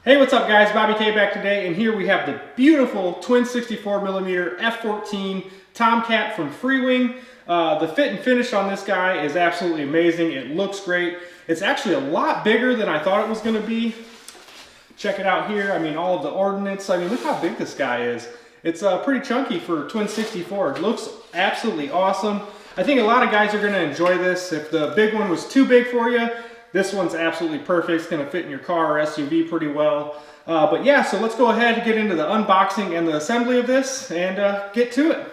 Hey, what's up guys? Bobby K back today, and here we have the beautiful twin 64mm F14 Tomcat from Freewing. The fit and finish on this guy is absolutely amazing. It looks great. It's actually a lot bigger than I thought it was going to be. Check it out here. I mean, all of the ordnance. I mean, look how big this guy is. It's pretty chunky for twin 64. It looks absolutely awesome. I think a lot of guys are going to enjoy this. If the big one was too big for you, this one's absolutely perfect. It's going to fit in your car or SUV pretty well. But yeah, so let's go ahead and get into the unboxing and the assembly of this and get to it.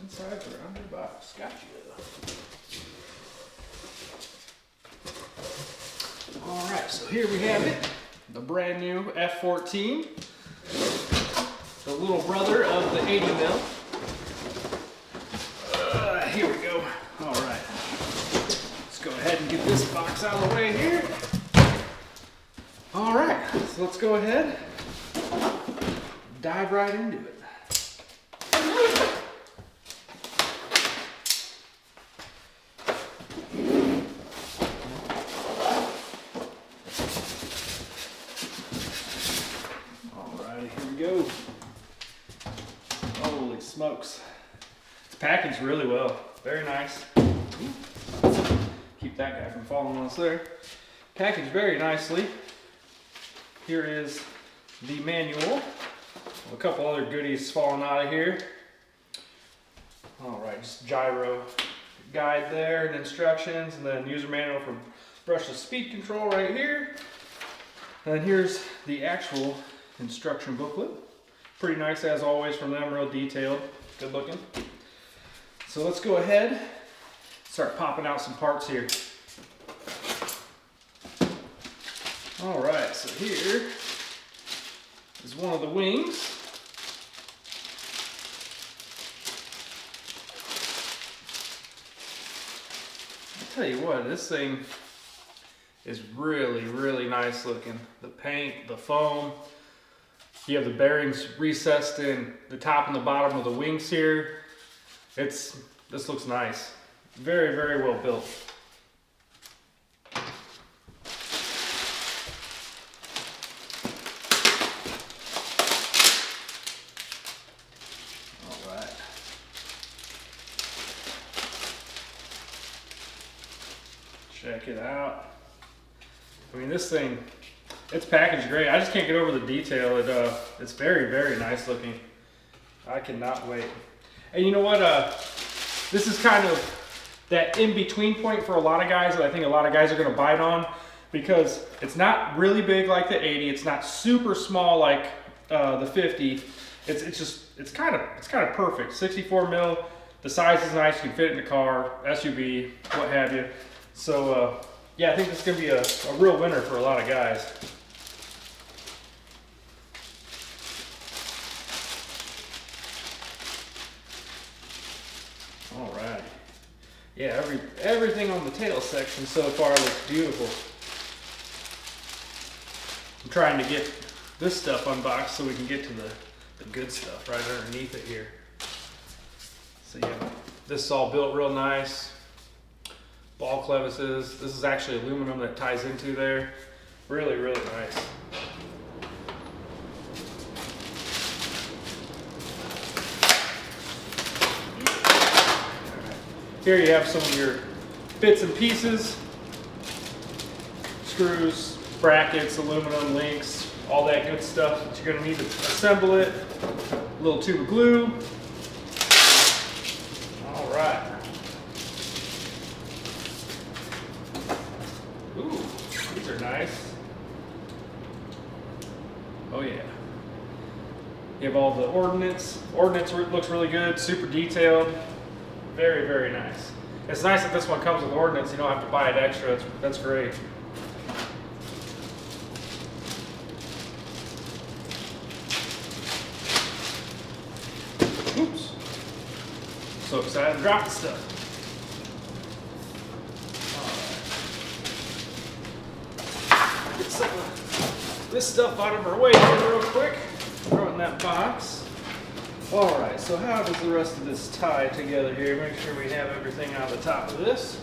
Inside or under box. Gotcha. Alright, so here we have it. The brand new F-14. The little brother of the 80 mil. Here we go. Alright. Let's go ahead and get this box out of the way here. Alright, so let's go ahead. Dive right into it. Go. Holy smokes. It's packaged really well. Very nice. Keep that guy from falling on us there. Packaged very nicely. Here is the manual. A couple other goodies falling out of here. Alright, just gyro guide there and instructions, and then user manual for brushless speed control right here. And then here's the actual instruction booklet. Pretty nice as always from them, real detailed, good looking. So let's go ahead, start popping out some parts here. Alright, so here is one of the wings. I'll tell you what, this thing is really, really nice looking. The paint, the foam. You have the bearings recessed in the top and the bottom of the wings here. This looks nice. Very, very well built. All right. Check it out. I mean, this thing, it's packaged great. I just can't get over the detail. It's very, very nice looking. I cannot wait. And you know what? This is kind of that in-between point for a lot of guys that I think a lot of guys are going to bite on, because it's not really big like the 80. It's not super small like the 50. It's kind of perfect. 64 mil. The size is nice. You can fit it in the car, SUV, what have you. So yeah, I think this is going to be a real winner for a lot of guys. Alright. Yeah, everything on the tail section so far looks beautiful. I'm trying to get this stuff unboxed so we can get to the good stuff right underneath it here. So yeah, this is all built real nice. Ball clevises. This is actually aluminum that ties into there. Really, really nice. Here you have some of your bits and pieces. Screws, brackets, aluminum links, all that good stuff that you're going to need to assemble it. A little tube of glue. You have all the ordnance. Ordnance looks really good, super detailed. Very, very nice. It's nice that this one comes with ordnance. You don't have to buy it extra. That's great. Oops. So excited to drop the stuff. All right. Get some of this stuff out of our way here real quick. Throw it in that box. All right, so how does the rest of this tie together here? Make sure we have everything on the top of this.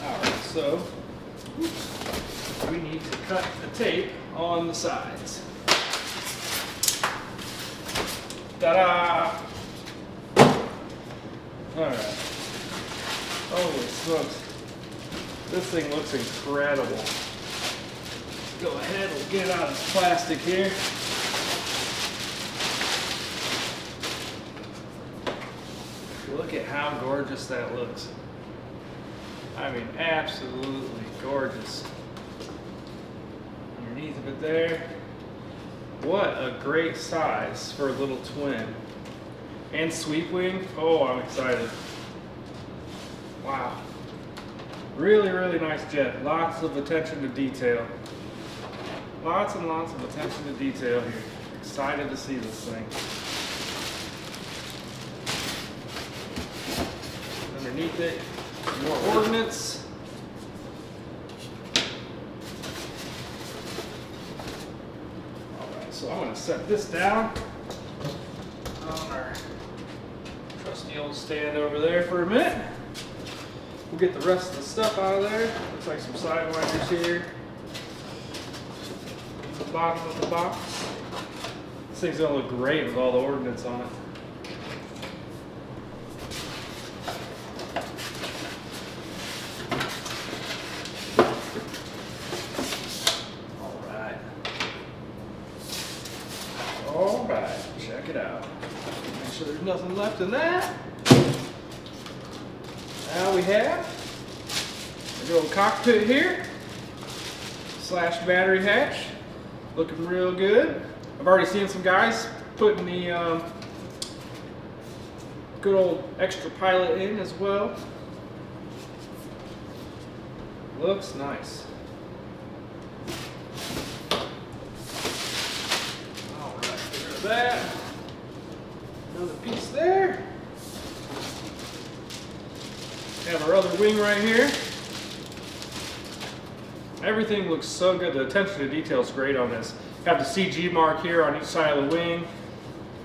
All right, so we need to cut the tape on the sides. Ta-da! All right. Holy smokes. This thing looks incredible. Go ahead, we'll get it out of this plastic here. Look at how gorgeous that looks. I mean, absolutely gorgeous. Underneath of it there. What a great size for a little twin. And sweep wing. Oh, I'm excited. Wow. Really, really nice jet. Lots of attention to detail. Lots and lots of attention to detail here. Excited to see this thing. Underneath it, more ordnance. Alright, so I'm going to set this down on our trusty old stand over there for a minute. We'll get the rest of the stuff out of there. Looks like some sidewinders here. The bottom of the box. This thing's going to look great with all the ordnance on it. Alright, check it out. Make sure there's nothing left in that. Now we have a little cockpit here, / battery hatch. Looking real good. I've already seen some guys putting the good old extra pilot in as well. Looks nice. Alright, get rid of that. Another piece there. Have our other wing right here. Everything looks so good. The attention to detail is great on this. Have the CG mark here on each side of the wing.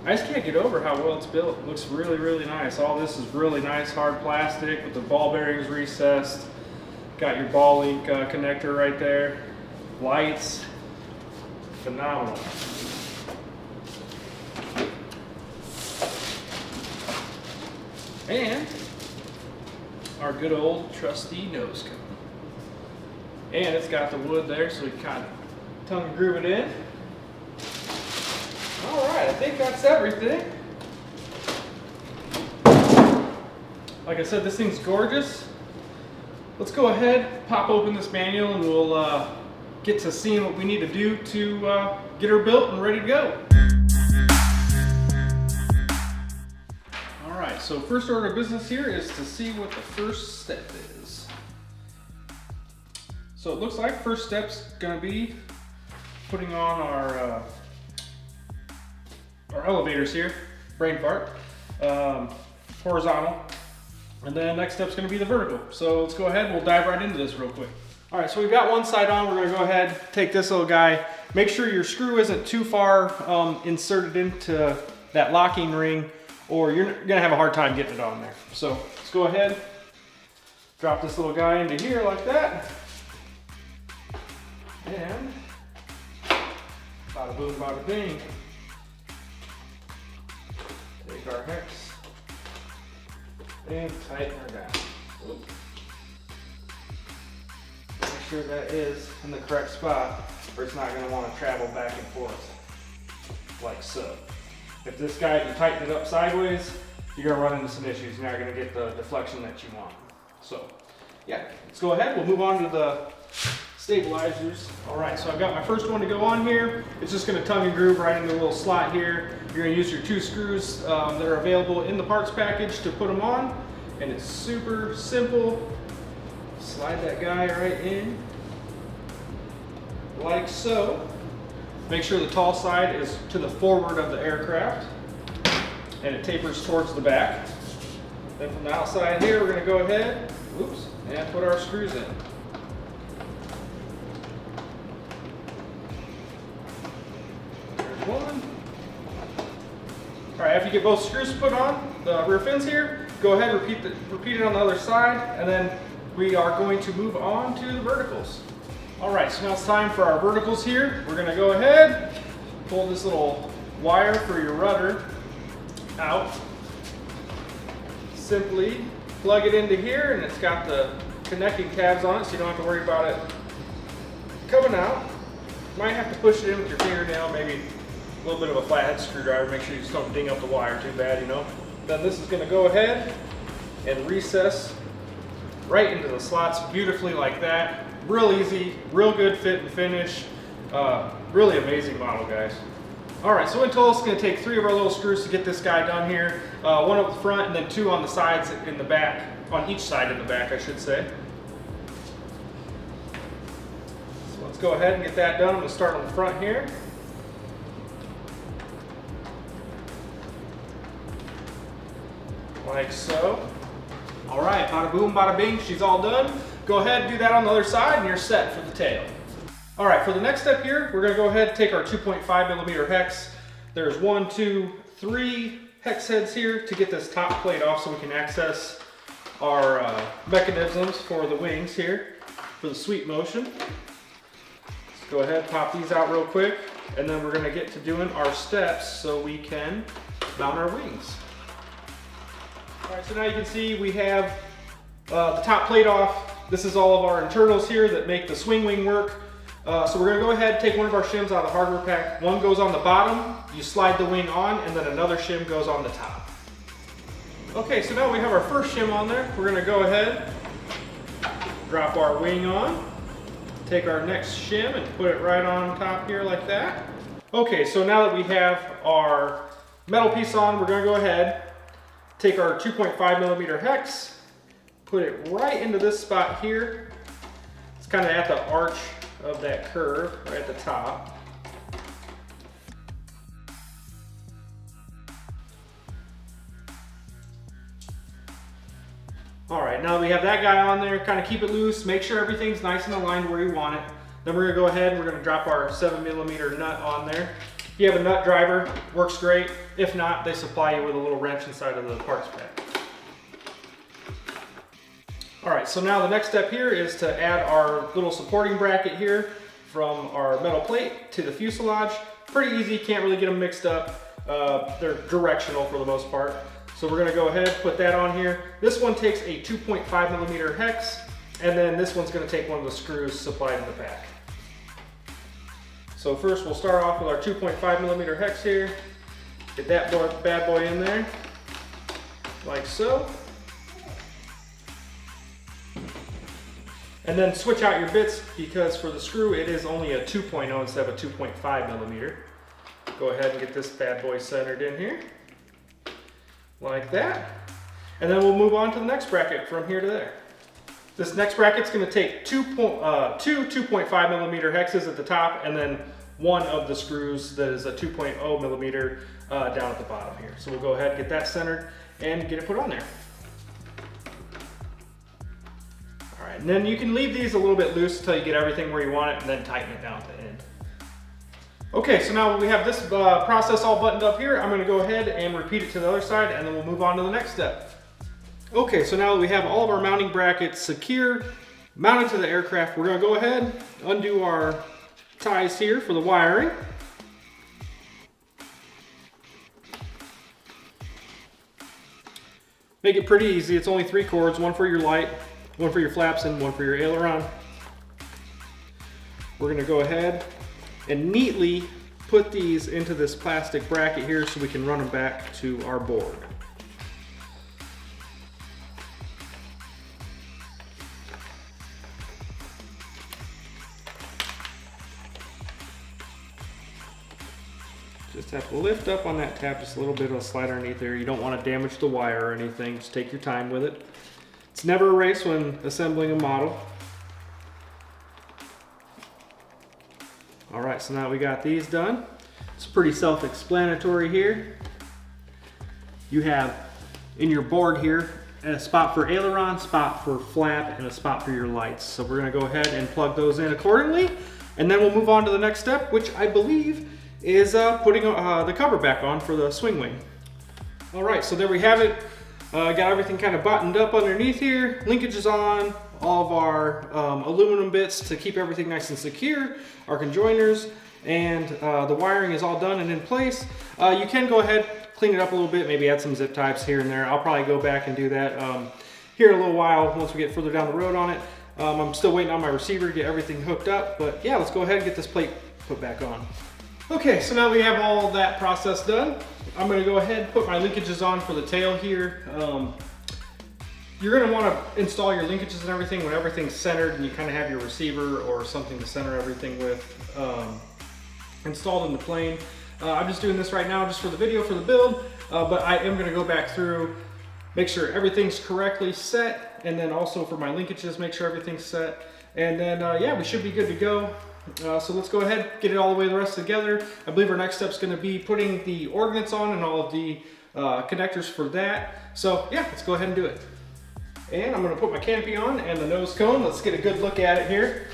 I just can't get over how well it's built. It looks really, really nice. All this is really nice hard plastic with the ball bearings recessed. Got your ball link connector right there. Lights. Phenomenal. And our good old trusty nose cone. And it's got the wood there, so we kind of tongue and groove it in. Alright, I think that's everything. Like I said, this thing's gorgeous. Let's go ahead, pop open this manual, and we'll get to seeing what we need to do to get her built and ready to go. Alright, so first order of business here is to see what the first step is. So it looks like first step's going to be putting on our elevators here, brain fart, horizontal, and then next step's going to be the vertical. So let's go ahead, we'll dive right into this real quick. All right, so we've got one side on. We're going to go ahead, take this little guy, make sure your screw isn't too far inserted into that locking ring, or you're going to have a hard time getting it on there. So let's go ahead, drop this little guy into here like that. And bada boom, bada bing. Take our hex and tighten her down. Make sure that is in the correct spot, or it's not going to want to travel back and forth like so. If this guy, you tighten it up sideways, you're going to run into some issues. You're not going to get the deflection that you want. So yeah, let's go ahead. We'll move on to the stabilizers. All right, so I've got my first one to go on here. It's just gonna tongue and groove right into the little slot here. You're gonna use your 2 screws that are available in the parts package to put them on. And it's super simple. Slide that guy right in, like so. Make sure the tall side is to the forward of the aircraft, and it tapers towards the back. Then from the outside here, we're gonna go ahead, whoops, and put our screws in. There's one. All right, after you get both screws put on, the rear fins here, go ahead and repeat it on the other side, and then we are going to move on to the verticals. All right, so now it's time for our verticals here. We're gonna go ahead, pull this little wire for your rudder out. Simply plug it into here, and it's got the connecting tabs on it, so you don't have to worry about it coming out. You might have to push it in with your fingernail, maybe a little bit of a flathead screwdriver. Make sure you just don't ding up the wire too bad, you know. Then this is gonna go ahead and recess right into the slots beautifully like that. Real easy, real good fit and finish. Really amazing model, guys. All right, so in total, it's gonna take 3 of our little screws to get this guy done here. 1 up the front and then 2 on the sides in the back, on each side in the back, I should say. So let's go ahead and get that done. I'm gonna start on the front here. Like so. All right, bada boom, bada bing, she's all done. Go ahead and do that on the other side and you're set for the tail. All right, for the next step here, we're gonna go ahead and take our 2.5mm hex. There's 1, 2, 3 hex heads here to get this top plate off so we can access our mechanisms for the wings here for the sweep motion. Let's go ahead and pop these out real quick, and then we're gonna get to doing our steps so we can mount our wings. All right, so now you can see we have the top plate off. This is all of our internals here that make the swing wing work. So we're gonna go ahead and take one of our shims out of the hardware pack. One goes on the bottom, you slide the wing on, and then another shim goes on the top. Okay, so now we have our first shim on there. We're gonna go ahead, drop our wing on, take our next shim and put it right on top here like that. Okay, so now that we have our metal piece on, we're gonna go ahead, take our 2.5mm hex, put it right into this spot here. It's kind of at the arch of that curve, right at the top. All right, now that we have that guy on there, kind of keep it loose, make sure everything's nice and aligned where you want it. Then we're gonna go ahead and we're gonna drop our 7mm nut on there. If you have a nut driver, works great. If not, they supply you with a little wrench inside of the parts pack. All right, so now the next step here is to add our little supporting bracket here from our metal plate to the fuselage. Pretty easy, can't really get them mixed up. They're directional for the most part. So we're gonna go ahead, put that on here. This one takes a 2.5mm hex, and then this one's gonna take one of the screws supplied in the pack. So first we'll start off with our 2.5mm hex here. Get that bad boy in there, like so. And then switch out your bits, because for the screw it is only a 2.0 instead of a 2.5mm. Go ahead and get this bad boy centered in here, like that. And then we'll move on to the next bracket from here to there. This next bracket's gonna take two 2.5mm hexes at the top, and then one of the screws that is a 2.0mm down at the bottom here. So we'll go ahead and get that centered and get it put on there. All right, and then you can leave these a little bit loose until you get everything where you want it, and then tighten it down at the end. Okay, so now we have this process all buttoned up here. I'm gonna go ahead and repeat it to the other side, and then we'll move on to the next step. Okay, so now that we have all of our mounting brackets secure, mounted to the aircraft, we're gonna go ahead, undo our ties here for the wiring. Make it pretty easy. It's only 3 cords, one for your light, one for your flaps, and one for your aileron. We're gonna go ahead and neatly put these into this plastic bracket here so we can run them back to our board. just have to lift up on that tab just a little bit. It'll slide underneath there. You don't want to damage the wire or anything. Just take your time with it. It's never a race when assembling a model. All right, so now we got these done. It's pretty self-explanatory here. You have in your board here a spot for aileron, spot for flap, and a spot for your lights. So we're gonna go ahead and plug those in accordingly, and then we'll move on to the next step, which I believe is putting the cover back on for the swing wing. All right, so there we have it. Got everything kind of buttoned up underneath here, linkages on, all of our aluminum bits to keep everything nice and secure, our conjoiners, and the wiring is all done and in place. You can go ahead, clean it up a little bit, maybe add some zip ties here and there. I'll probably go back and do that here in a little while once we get further down the road on it. I'm still waiting on my receiver to get everything hooked up, but yeah, let's go ahead and get this plate put back on. Okay, so now we have all that process done. I'm gonna go ahead and put my linkages on for the tail here. You're gonna wanna install your linkages and everything when everything's centered and you kind of have your receiver or something to center everything with installed in the plane. I'm just doing this right now just for the video, for the build, but I am gonna go back through, make sure everything's correctly set, and then also for my linkages, make sure everything's set. And then, yeah, we should be good to go. So let's go ahead, get it all the way the rest together. I believe our next step is gonna be putting the ordnance on and all of the connectors for that. So yeah, let's go ahead and do it. And I'm gonna put my canopy on and the nose cone. Let's get a good look at it here.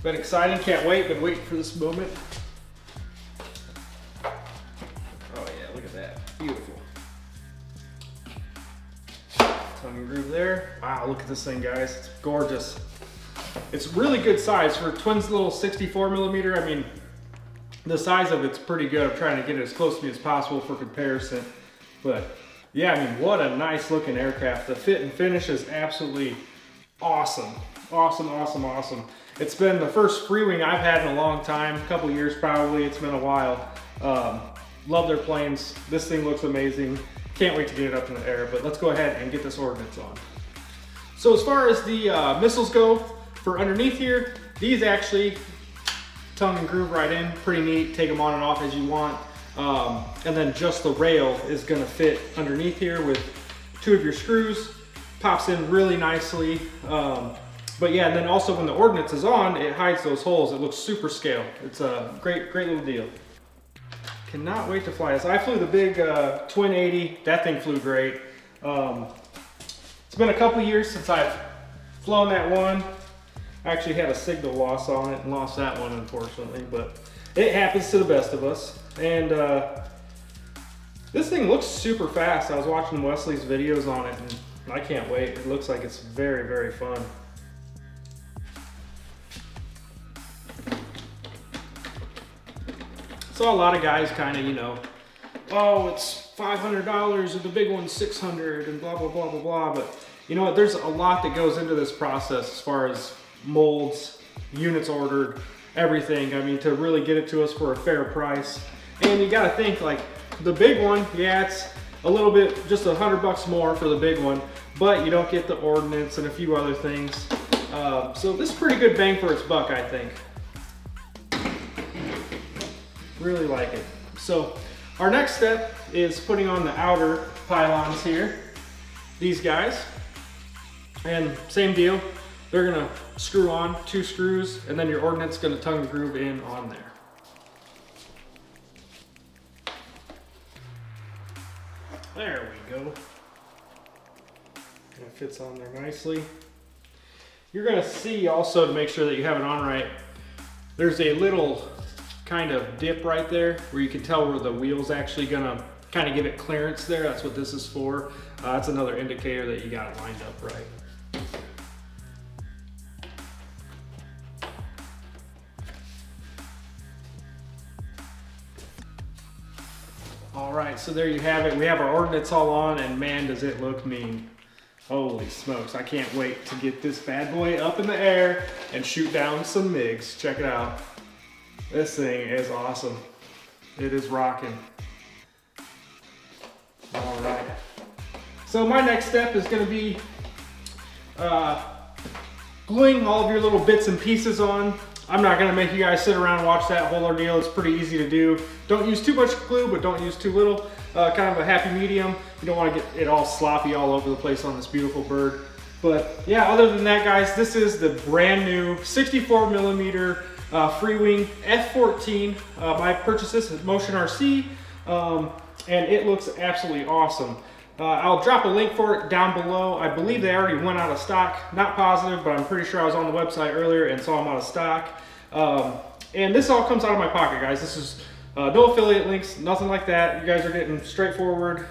Been exciting, can't wait, been waiting for this moment. Beautiful. Tongue and groove there. Wow, look at this thing, guys. It's gorgeous. It's really good size for Twin's little 64 millimeter. I mean, the size of it's pretty good. I'm trying to get it as close to me as possible for comparison. But yeah, I mean, what a nice looking aircraft. The fit and finish is absolutely awesome. Awesome, awesome, awesome. It's been the first Freewing I've had in a long time, a couple years probably. It's been a while. Love their planes. This thing looks amazing. Can't wait to get it up in the air, but let's go ahead and get this ordnance on. So as far as the missiles go, for underneath here, these actually tongue and groove right in, pretty neat. Take them on and off as you want. And then just the rail is gonna fit underneath here with 2 of your screws. Pops in really nicely. But yeah, and then also when the ordnance is on, it hides those holes. It looks super scale. It's a great little deal. Cannot wait to fly this. I flew the big Twin 80. That thing flew great. It's been a couple years since I've flown that one. I actually had a signal loss on it and lost that one, unfortunately, but it happens to the best of us. And this thing looks super fast. I was watching Wesley's videos on it and I can't wait. It looks like it's very, very fun. So a lot of guys kind of, you know, oh, it's $500 and the big one's $600 and blah, blah, blah, blah, blah. But you know what, there's a lot that goes into this process as far as molds, units ordered, everything. I mean, to really get it to us for a fair price. And you gotta think, like, the big one, yeah, it's a little bit, just $100 more for the big one, but you don't get the ordnance and a few other things. So this is pretty good bang for its buck, I think. Really like it. So our next step is putting on the outer pylons here, these guys, and same deal. They're gonna screw on 2 screws, and then your ordnance is gonna tongue and groove in on there. There we go. That fits on there nicely. You're gonna see also, to make sure that you have it on right, there's a little kind of dip right there where you can tell where the wheel's actually gonna kind of give it clearance there. That's what this is for. That's another indicator that you got it lined up right. All right, so there you have it. We have our ordnance all on, and man, does it look mean. Holy smokes, I can't wait to get this bad boy up in the air and shoot down some MiGs. Check it out. This thing is awesome. It is rocking. All right. So my next step is gonna be gluing all of your little bits and pieces on. I'm not gonna make you guys sit around and watch that whole ordeal. It's pretty easy to do. Don't use too much glue, but don't use too little. Kind of a happy medium. You don't wanna get it all sloppy all over the place on this beautiful bird. But yeah, other than that, guys, this is the brand new 64 millimeter Freewing F14. I purchased this at Motion RC, and it looks absolutely awesome. I'll drop a link for it down below. I believe they already went out of stock. Not positive, but I'm pretty sure I was on the website earlier and saw them out of stock. And this all comes out of my pocket, guys. This is no affiliate links, nothing like that. You guys are getting straightforward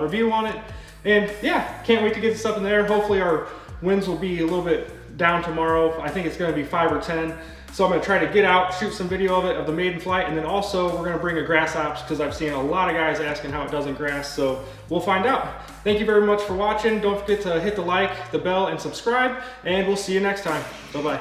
review on it. And yeah, can't wait to get this up in there. Hopefully our winds will be a little bit down tomorrow. I think it's gonna be 5 or 10. So I'm gonna try to get out, shoot some video of it, of the maiden flight, and then also we're gonna bring a grass ops because I've seen a lot of guys asking how it does in grass, so we'll find out. Thank you very much for watching. Don't forget to hit the like, the bell, and subscribe, and we'll see you next time. Bye-bye.